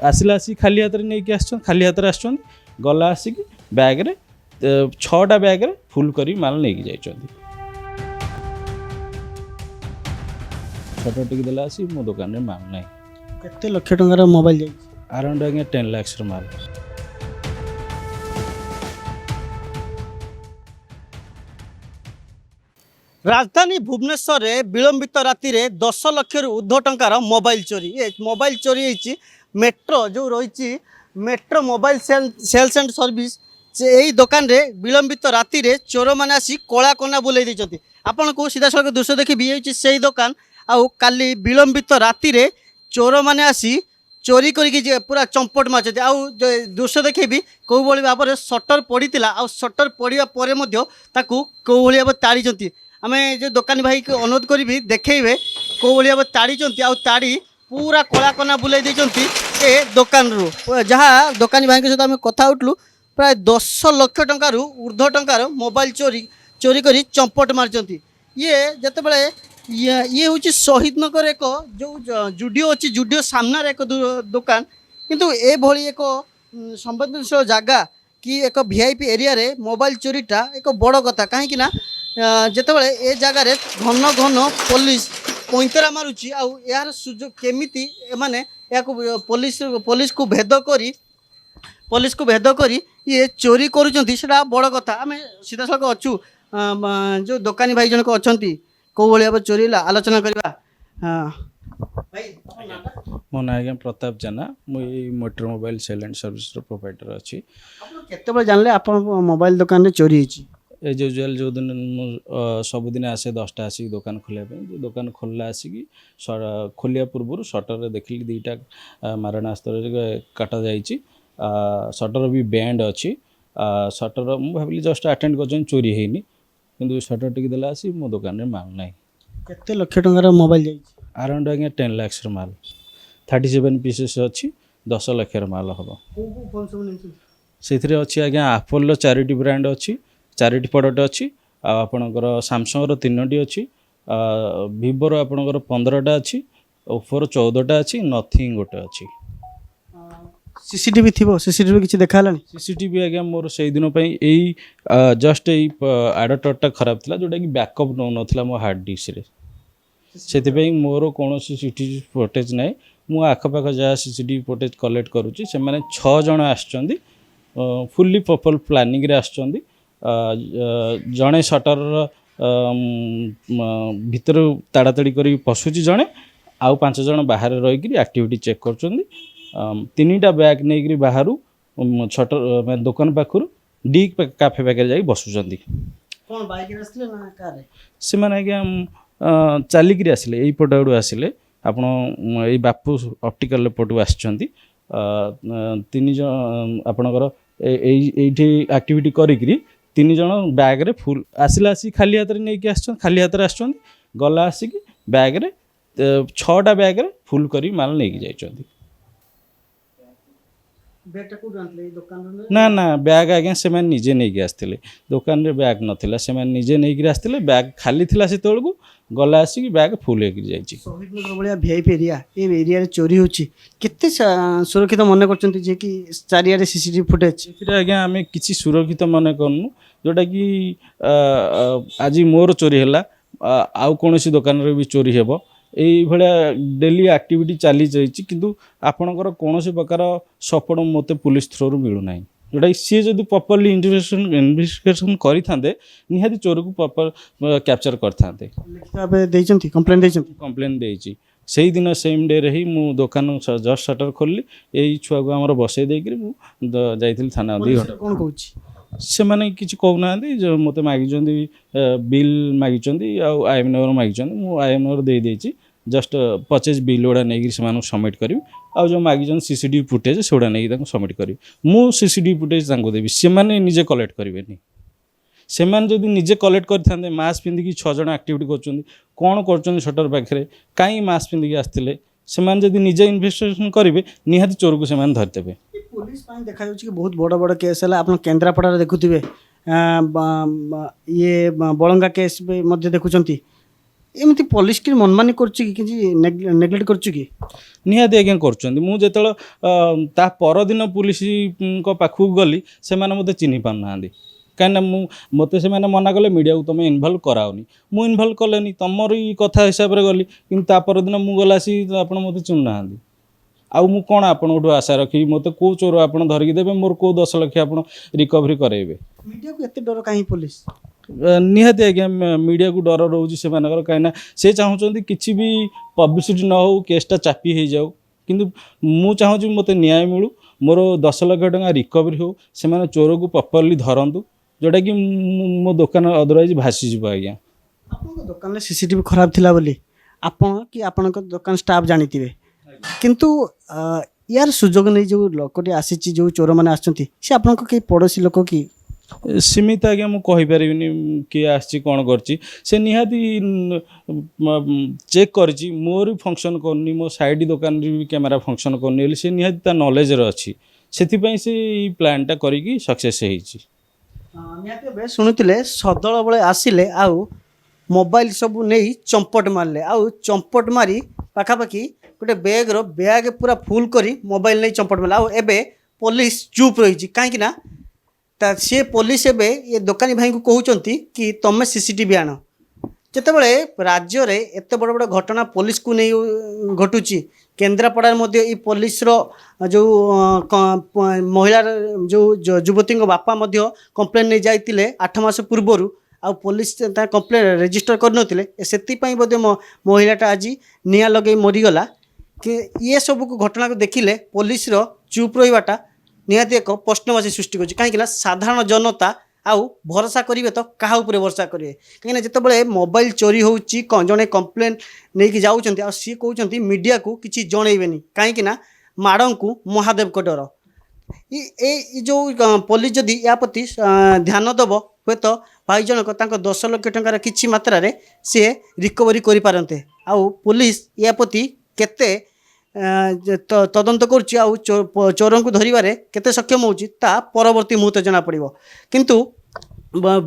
ଆସିଲା ଆସିକି ଖାଲି ହାତରେ ନେଇକି ଆସିଛନ୍ତି, ଖାଲି ହାତରେ ଆସିଛନ୍ତି, ଗଲା ଆସିକି ବ୍ୟାଗ୍ରେ 6ଟା ବ୍ୟାଗ୍ରେ ଫୁଲ୍ କରି ମାଲ ନେଇକି ଯାଇଛନ୍ତି। ଫଟୋ ଟିକେ ଦେଲା ଆସିକି ମୋ ଦୋକାନରେ ମାଲ ନାହିଁ। କେତେ ଲକ୍ଷ ଟଙ୍କାର ମୋବାଇଲ ଯାଇଛି? ଆରାଉଣ୍ଡ ଆଜ୍ଞା 10 lakhsର ମାଲ। ରାଜଧାନୀ ଭୁବନେଶ୍ୱରରେ ବିଳମ୍ବିତ ରାତିରେ 10 ଲକ୍ଷରୁ ଉର୍ଦ୍ଧ୍ୱ ଟଙ୍କାର ମୋବାଇଲ ଚୋରି। ଏ ମୋବାଇଲ ଚୋରି ହେଇଛି ମେଟ୍ରୋ ଯେଉଁ ରହିଛି metro mobile sales and service, ଏହି ଦୋକାନରେ ବିଳମ୍ବିତ ରାତିରେ ଚୋରମାନେ ଆସି କଳା କନା ବୁଲେଇ ଦେଇଛନ୍ତି। ଆପଣଙ୍କୁ ସିଧାସଳଖ ଦୃଶ୍ୟ ଦେଖିବି, ହେଉଛି ସେହି ଦୋକାନ। ଆଉ କାଲି ବିଳମ୍ବିତ ରାତିରେ ଚୋରମାନେ ଆସି ଚୋରି କରିକି ପୁରା ଚମ୍ପଟ ମାରୁଛନ୍ତି। ଆଉ ଦୃଶ୍ୟ ଦେଖେଇବି କେଉଁଭଳି ଭାବରେ ସଟର ପଡ଼ିଥିଲା, ଆଉ ସଟର ପଡ଼ିବା ପରେ ମଧ୍ୟ ତାକୁ କେଉଁଭଳି ଭାବରେ ତାଡ଼ିଛନ୍ତି। ଆମେ ଯେଉଁ ଦୋକାନୀ ଭାଇକୁ ଅନୁରୋଧ କରିବି ଦେଖେଇବେ କେଉଁଭଳି ଭାବରେ ତାଡ଼ିଛନ୍ତି, ଆଉ ତାଡ଼ି ପୁରା କଳା କନା ବୁଲେଇ ଦେଇଛନ୍ତି ଏ ଦୋକାନରୁ। ଯାହା ଦୋକାନୀ ଭାଇଙ୍କ ସହିତ ଆମେ କଥା ହେଉଥିଲୁ, ପ୍ରାୟ 10 ଲକ୍ଷ ଟଙ୍କାରୁ ଉର୍ଦ୍ଧ୍ୱ ଟଙ୍କାର ମୋବାଇଲ ଚୋରି କରି ଚମ୍ପଟ ମାରିଛନ୍ତି। ଇଏ ଯେତେବେଳେ ଇଏ ହେଉଛି ଶହୀଦ ନଗର ଏକ ଯେଉଁ ଜୁଡ଼ିଓ ଅଛି, ଜୁଡ଼ିଓ ସାମ୍ନାରେ ଏକ ଦୋକାନ, କିନ୍ତୁ ଏଭଳି ଏକ ସମ୍ବେଦନଶୀଳ ଜାଗା କି ଏକ ଭିଆଇପି ଏରିଆରେ ମୋବାଇଲ ଚୋରିଟା ଏକ ବଡ଼ କଥା। କାହିଁକି ନା ଯେତେବେଳେ ଏ ଜାଗାରେ ଘନ ଘନ ପୋଲିସ ପଇଁତରା ମାରୁଛି, ଆଉ ଏହାର ସୁଯୋଗ କେମିତି ଏମାନେ ଏହାକୁ ପୋଲିସକୁ ଭେଦ କରି ଇଏ ଚୋରି କରୁଛନ୍ତି, ସେଇଟା ବଡ଼ କଥା। ଆମେ ସିଧାସଳଖ ଅଛୁ ଯେଉଁ ଦୋକାନୀ ଭାଇ ଜଣକ ଅଛନ୍ତି, କେଉଁଭଳି ଭାବରେ ଚୋରି ହେଲା ଆଲୋଚନା କରିବା। ଭାଇ ମୋ ନାଁ ଆଜ୍ଞା ପ୍ରତାପ ଜେନା। ମୁଁ ଏଇ ମେଟ୍ରୋ ମୋବାଇଲ ସେଲ୍ ଆଣ୍ଡ ସର୍ଭିସର ପ୍ରୋଭାଇଡ଼ର ଅଛି। ଆପଣ କେତେବେଳେ ଜାଣିଲେ ଆପଣଙ୍କ ମୋବାଇଲ ଦୋକାନରେ ଚୋରି ହେଇଛି? ଏଜ୍ ୟୁଜୁଆଲ୍ ଯେଉଁଦିନ ମୁଁ ସବୁଦିନ ଆସେ 10ଟା ଆସିକି ଦୋକାନ ଖୋଲିବା ପାଇଁ, ଯେଉଁ ଦୋକାନ ଖୋଲିଲା ଆସିକି ଖୋଲିବା ପୂର୍ବରୁ ସଟରରେ ଦେଖିଲି 2ଟା ମାରଣାସ୍ତ୍ରରେ କଟାଯାଇଛି। ସଟର ବି ବ୍ୟାଣ୍ଡ ଅଛି। ସଟର ମୁଁ ଭାବିଲି ଜଷ୍ଟ ଆଟେଣ୍ଡ କରିଛନ୍ତି, ଚୋରି ହେଇନି, କିନ୍ତୁ ସଟର ଟିକେ ଦେଲା ଆସି ମୋ ଦୋକାନରେ ମାଲ ନାହିଁ। କେତେ ଲକ୍ଷ ଟଙ୍କାର ମୋବାଇଲ ଯାଇଛି? ଆରାଉଣ୍ଡ ଆଜ୍ଞା 10 lakhsର ମାଲ, 37 ପିସେସ୍ ଅଛି, 10 ଲକ୍ଷର ମାଲ ହେବ। କେଉଁ କେଉଁ ଫୋନ୍ ସବୁ ନେଇଛନ୍ତି? ସେଥିରେ ଅଛି ଆଜ୍ଞା ଆପଲର 4ଟି ବ୍ରାଣ୍ଡ ଅଛି, 4ଟି ପ୍ରଡ଼କ୍ଟ ଅଛି। ଆଉ ଆପଣଙ୍କର ସାମସଙ୍ଗର 3ଟି ଅଛି, ଭିଭୋର ଆପଣଙ୍କର 15ଟା ଅଛି, ଓପୋର 14ଟା ଅଛି, ନଥିଙ୍ଗ ଗୋଟେ ଅଛି। ସିସିଟିଭି ଥିବ? ସିସିଟିଭି କିଛି ଦେଖା ହେଲାଣି? ସିସିଟିଭି ଆଜ୍ଞା ମୋର ସେଇଦିନ ପାଇଁ ଏଇ ଜଷ୍ଟ ଏଇ ଆଡପ୍ଟରଟା ଖରାପ ଥିଲା, ଯେଉଁଟାକି ବ୍ୟାକଅପ୍ ନେଉନଥିଲା ମୋ ହାର୍ଡ଼ ଡିସ୍କରେ। ସେଥିପାଇଁ ମୋର କୌଣସି ସିସିଟିଭି ଫୁଟେଜ୍ ନାହିଁ। ମୁଁ ଆଖପାଖ ଯାହା ସିସିଟିଭି ଫୁଟେଜ୍ କଲେକ୍ଟ କରୁଛି, ସେମାନେ 6 ଜଣ ଆସିଛନ୍ତି, ଫୁଲି ପ୍ରପର ପ୍ଲାନିଂରେ ଆସିଛନ୍ତି। ଜଣେ ସଟରର ଭିତରୁ ତାଡ଼ାତାଡ଼ି କରି ପଶୁଛି ଜଣେ, ଆଉ 5 ଜଣ ବାହାରେ ରହିକିରି ଆକ୍ଟିଭିଟି ଚେକ୍ କରୁଛନ୍ତି। 3ଟା ବ୍ୟାଗ୍ ନେଇକରି ବାହାରୁ ସଟର ମାନେ ଦୋକାନ ପାଖରୁ ଡି କାଫେ ପାଖରେ ଯାଇ ବସୁଛନ୍ତି। କ'ଣ ବାଇକ୍ରେ ଆସିଥିଲେ ନା କାରରେ? ସେମାନେ ଆଜ୍ଞା ଚାଲିକିରି ଆସିଲେ, ଏଇ ପଟ ଆଡ଼ୁ ଆସିଲେ। ଆପଣ ଏଇ ବାପୁ ଅପଟିକାଲ ପଟୁ ଆସିଛନ୍ତି। 3 ଜଣ ଆପଣଙ୍କର ଏଇଠି ଆକ୍ଟିଭିଟି କରିକିରି 3 ଜଣ ବ୍ୟାଗ୍ରେ ଫୁଲ୍ ଆସିଲା ଆସିକି ଖାଲି ହାତରେ ନେଇକି ଆସିଛନ୍ତି, ଖାଲି ହାତରେ ଆସିଛନ୍ତି, ଗଲା ଆସିକି ବ୍ୟାଗ୍ରେ 6ଟା ବ୍ୟାଗ୍ରେ ଫୁଲ୍ କରି ମାଲ ନେଇକି ଯାଇଛନ୍ତି। ବ୍ୟାଗ୍ଟା କେଉଁଠୁ ଆଣିଥିଲେ? ଏଇ ଦୋକାନରୁ? ନା ନା, ବ୍ୟାଗ୍ ଆଜ୍ଞା ସେମାନେ ନିଜେ ନେଇକି ଆସିଥିଲେ। ଦୋକାନରେ ବ୍ୟାଗ୍ ନଥିଲା, ସେମାନେ ନିଜେ ନେଇକିରି ଆସିଥିଲେ। ବ୍ୟାଗ୍ ଖାଲି ଥିଲା ସେତେବେଳକୁ, ଗଲା ଆସିକି ବ୍ୟାଗ୍ ଫୁଲ୍ ହେଇକିରି ଯାଇଛି। ଶହୀଦନଗର ଭଳିଆ ଭିଆଇପି ଏରିଆ, ଏ ଏରିଆରେ ଚୋରି ହେଉଛି, କେତେ ସୁରକ୍ଷିତ ମନେ କରୁଛନ୍ତି ଯେ କି ଚାରିଆଡ଼େ ସିସିଟିଭି ଫୁଟେଜ୍? ଏଥିରେ ଆଜ୍ଞା ଆମେ କିଛି ସୁରକ୍ଷିତ ମନେ କରୁନୁ। ଯେଉଁଟାକି ଆଜି ମୋର ଚୋରି ହେଲା, ଆଉ କୌଣସି ଦୋକାନରେ ବି ଚୋରି ହେବ, ଏଇଭଳିଆ ଡେଲି ଆକ୍ଟିଭିଟି ଚାଲିଯାଇଛି। କିନ୍ତୁ ଆପଣଙ୍କର କୌଣସି ପ୍ରକାର ସପୋର୍ଟ ମୋତେ ପୁଲିସ ଥ୍ରୋରୁ ମିଳୁନାହିଁ। ଯେଉଁଟାକି ସିଏ ଯଦି ପ୍ରପରଲି ଇନଭେଷ୍ଟିଗେସନ୍ କରିଥାନ୍ତେ, ନିହାତି ଚୋରକୁ ପ୍ରପର କ୍ୟାପଚର କରିଥାନ୍ତେ। ଲିଖିତ ଭାବେ ଦେଇଛନ୍ତି, କମ୍ପ୍ଲେନ୍ ଦେଇଛନ୍ତି? କମ୍ପ୍ଲେନ୍ ଦେଇଛି। ସେଇଦିନ ସେମ୍ ଡେରେ ହିଁ ମୁଁ ଦୋକାନ ଜଷ୍ଟ ସଟର ଖୋଲିଲି। ଏଇ ଛୁଆକୁ ଆମର ବସେଇ ଦେଇକିରି ମୁଁ ଯାଇଥିଲି ଥାନା। 2 ଘଣ୍ଟା କ'ଣ କହୁଛି? ସେମାନେ କିଛି କହୁନାହାନ୍ତି। ମୋତେ ମାଗିଛନ୍ତି ବିଲ୍ ମାଗିଛନ୍ତି, ଆଉ ଆଇଏମ୍ ନମ୍ବର ମାଗିଛନ୍ତି। ମୁଁ ଆଇଏମ୍ ନମ୍ବର ଦେଇଦେଇଛି। ଜଷ୍ଟ ପର୍ଚେଜ୍ ବିଲ୍ ଗୁଡ଼ା ନେଇକି ସେମାନଙ୍କୁ ସବମିଟ୍ କରିବି। ଆଉ ଯେଉଁ ମାଗିଛନ୍ତି ସିସିଟିଭି ଫୁଟେଜ୍, ସେଗୁଡ଼ା ନେଇକି ତାଙ୍କୁ ସବମିଟ୍ କରିବି। ମୁଁ ସିସିଟିଭି ଫୁଟେଜ୍ ତାଙ୍କୁ ଦେବି, ସେମାନେ ନିଜେ କଲେକ୍ଟ କରିବେନି। ସେମାନେ ଯଦି ନିଜେ କଲେକ୍ଟ କରିଥାନ୍ତେ, ମାସ୍କ ପିନ୍ଧିକି 6 ଜଣ ଆକ୍ଟିଭିଟି କରୁଛନ୍ତି, କ'ଣ କରୁଛନ୍ତି ସଟର ପାଖରେ, କାହିଁ ମାସ୍କ ପିନ୍ଧିକି ଆସିଥିଲେ, ସେମାନେ ଯଦି ନିଜେ ଇନଭେଷ୍ଟିଗେସନ୍ କରିବେ, ନିହାତି ଚୋରକୁ ସେମାନେ ଧରିଦେବେ। ପୋଲିସ ପାଇଁ ଦେଖାଯାଉଛି କି ବହୁତ ବଡ଼ ବଡ଼ କେସ୍ ହେଲା। ଆପଣ କେନ୍ଦ୍ରାପଡ଼ାରେ ଦେଖୁଥିବେ, ଇଏ ବଳଙ୍ଗା କେସ୍ ବି ମଧ୍ୟ ଦେଖୁଛନ୍ତି। ଏମିତି ପୋଲିସ କି ମନମାନି କରୁଛି କି କିଛି ନେଗ୍ଲେକ୍ଟ କରୁଛି କି? ନିହାତି ଆଜ୍ଞା କରୁଛନ୍ତି। ମୁଁ ଯେତେବେଳେ ତା ପରଦିନ ପୁଲିସଙ୍କ ପାଖକୁ ଗଲି ସେମାନେ ମୋତେ ଚିହ୍ନି ପାରୁନାହାନ୍ତି। କାହିଁକିନା ମୋତେ ସେମାନେ ମନା କଲେ ମିଡ଼ିଆକୁ ତୁମେ ଇନଭଲ୍ଭ କରାଅନି। ମୁଁ ଇନଭଲ୍ଭ କଲେନି, ତମରି କଥା ହିସାବରେ ଗଲି। କିନ୍ତୁ ତା ପରଦିନ ମୁଁ ଗଲା ଆସିକି ଆପଣ ମୋତେ ଚିହ୍ନୁନାହାନ୍ତି। ଆଉ ମୁଁ କ'ଣ ଆପଣଙ୍କଠୁ ଆଶା ରଖିବି? ମୋତେ କେଉଁ ଚୋର ଆପଣ ଧରିକି ଦେବେ, ମୋର କେଉଁ 10 ଲକ୍ଷ ଆପଣ ରିକଭରି କରାଇବେ? ମିଡ଼ିଆକୁ ଏତେ ଡର କାହିଁ ପୋଲିସ? ନିହାତି ଆଜ୍ଞା ମିଡ଼ିଆକୁ ଡର ରହୁଛି ସେମାନଙ୍କର। କାହିଁକିନା ସେ ଚାହୁଁଛନ୍ତି କିଛି ବି ପବ୍ଲିସିଟି ନ ହେଉ, କେସ୍ଟା ଚାପି ହେଇଯାଉ। କିନ୍ତୁ ମୁଁ ଚାହୁଁଛି ମୋତେ ନ୍ୟାୟ ମିଳୁ, ମୋର 10 ଲକ୍ଷ ଟଙ୍କା ରିକଭରି ହେଉ, ସେମାନେ ଚୋରକୁ ପ୍ରପରଲି ଧରନ୍ତୁ, ଯେଉଁଟାକି ମୋ ଦୋକାନ ଅଦରୱାଇଜ୍ ଭାସିଯିବ ଆଜ୍ଞା। ଆପଣଙ୍କ ଦୋକାନରେ ସିସିଟିଭି ଖରାପ ଥିଲା ବୋଲି ଆପଣ କି ଆପଣଙ୍କ ଦୋକାନ ଷ୍ଟାଫ୍ ଜାଣିଥିବେ, କିନ୍ତୁ ୟାର ସୁଯୋଗ ନେଇ ଯେଉଁ ଲୋକଟି ଆସିଛି, ଯେଉଁ ଚୋରମାନେ ଆସିଛନ୍ତି, ସେ ଆପଣଙ୍କ କେହି ପଡ଼ୋଶୀ ଲୋକ କି? ସେମିତି ଆଜ୍ଞା ମୁଁ କହିପାରିବିନି କିଏ ଆସିଛି କ'ଣ କରିଛି। ସେ ନିହାତି ଚେକ୍ କରିଛି, ମୋର ବି ଫଙ୍କସନ୍ କରୁନି, ମୋ ସାଇଡ଼ ଦୋକାନରେ ବି କ୍ୟାମେରା ଫଙ୍କସନ୍ କରୁନି ବୋଲି ସେ ନିହାତି ତା ନଲେଜରେ ଅଛି। ସେଥିପାଇଁ ସେ ଏଇ ପ୍ଲାନ୍ଟା କରିକି ସକ୍ସେସ୍ ହେଇଛି। ନିହାତି ଭାବେ ଶୁଣୁଥିଲେ ସଦଳ ବେଳେ ଆସିଲେ ଆଉ ମୋବାଇଲ ସବୁ ନେଇ ଚମ୍ପଟ ମାରିଲେ, ଆଉ ଚମ୍ପଟ ମାରି ପାଖାପାଖି ଗୋଟେ ବ୍ୟାଗ୍ ପୁରା ଫୁଲ୍ କରି ମୋବାଇଲ ନେଇ ଚମ୍ପଟ ମାରିଲେ। ଆଉ ଏବେ ପୋଲିସ ଚୁପ୍ ରହିଛି, କାହିଁକି ନା ସେ ପୋଲିସ ଏବେ ଏ ଦୋକାନୀ ଭାଇଙ୍କୁ କହୁଛନ୍ତି କି ତମେ ସିସିଟିଭି ଆଣ। ଯେତେବେଳେ ରାଜ୍ୟରେ ଏତେ ବଡ଼ ବଡ଼ ଘଟଣା ପୋଲିସକୁ ନେଇ ଘଟୁଛି, କେନ୍ଦ୍ରାପଡ଼ାରେ ମଧ୍ୟ ଏଇ ପୋଲିସର ଯେଉଁ ମହିଳାର ଯେଉଁ ଯୁବତୀଙ୍କ ବାପା ମଧ୍ୟ କମ୍ପ୍ଲେନ୍ ନେଇ ଯାଇଥିଲେ 8 ମାସ ପୂର୍ବରୁ, ଆଉ ପୋଲିସ ତା କମ୍ପ୍ଲେନ୍ ରେଜିଷ୍ଟର କରିନଥିଲେ। ସେଥିପାଇଁ ବୋଧେ ମହିଳାଟା ଆଜି ନିଆଁ ଲଗାଇ ମରିଗଲା। କି ଇଏ ସବୁକୁ ଘଟଣାକୁ ଦେଖିଲେ ପୋଲିସର ଚୁପ୍ ରହିବାଟା ନିହାତି ଏକ ପ୍ରଶ୍ନବାଚୀ ସୃଷ୍ଟି କରୁଛି। କାହିଁକିନା ସାଧାରଣ ଜନତା ଆଉ ଭରସା କରିବେ ତ କାହା ଉପରେ ଭରସା କରିବେ? କାହିଁକିନା ଯେତେବେଳେ ମୋବାଇଲ ଚୋରି ହେଉଛି, ଜଣେ କମ୍ପ୍ଲେନ୍ ନେଇକି ଯାଉଛନ୍ତି, ଆଉ ସିଏ କହୁଛନ୍ତି ମିଡ଼ିଆକୁ କିଛି ଜଣେଇବେନି, କାହିଁକିନା ମାଡ଼ଙ୍କୁ ମହାଦେବଙ୍କ ଡର। ଏଇ ଯେଉଁ ପୋଲିସ ଯଦି ୟା ପ୍ରତି ଧ୍ୟାନ ଦେବ, ହୁଏତ ଭାଇ ଜଣକ ତାଙ୍କ 10 ଲକ୍ଷ ଟଙ୍କାର କିଛି ମାତ୍ରାରେ ସିଏ ରିକଭରି କରିପାରନ୍ତେ। ଆଉ ପୋଲିସ ୟା ପ୍ରତି କେତେ ତଦନ୍ତ କରୁଛି, ଆଉ ଚୋରଙ୍କୁ ଧରିବାରେ କେତେ ସକ୍ଷମ ହେଉଛି, ତା ପରବର୍ତ୍ତୀ ମୁହୂର୍ତ୍ତେ ଜଣାପଡ଼ିବ। କିନ୍ତୁ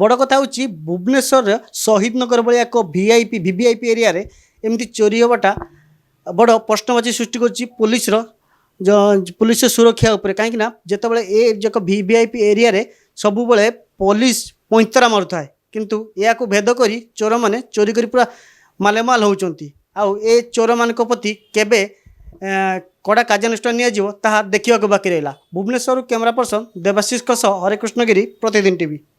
ବଡ଼ କଥା ହେଉଛି ଭୁବନେଶ୍ୱର ଶହୀଦନଗର ଭଳିଆ ଏକ ଭିଭିଆଇପି ଏରିଆରେ ଏମିତି ଚୋରି ହେବାଟା ବଡ଼ ପ୍ରଶ୍ନବାଚୀ ସୃଷ୍ଟି କରୁଛି ପୁଲିସର ସୁରକ୍ଷା ଉପରେ। କାହିଁକିନା ଯେତେବେଳେ ଏକ ଭିଭିଆଇପି ଏରିଆରେ ସବୁବେଳେ ପୋଲିସ ପଇଁତରା ମାରୁଥାଏ, କିନ୍ତୁ ଏହାକୁ ଭେଦ କରି ଚୋରମାନେ ଚୋରି କରି ପୁରା ମାଲେମାଲ ହେଉଛନ୍ତି। ଆଉ ଏ ଚୋରମାନଙ୍କ ପ୍ରତି କେବେ କଡ଼ା କାର୍ଯ୍ୟାନୁଷ୍ଠାନ ନିଆଯିବ ତାହା ଦେଖିବାକୁ ବାକି ରହିଲା। ଭୁବନେଶ୍ୱରରୁ କ୍ୟାମେରା ପର୍ସନ ଦେବାଶିଷଙ୍କ ସହ ହରେକୃଷ୍ଣ ଗିରି, ପ୍ରତିଦିନ ଟିଭି।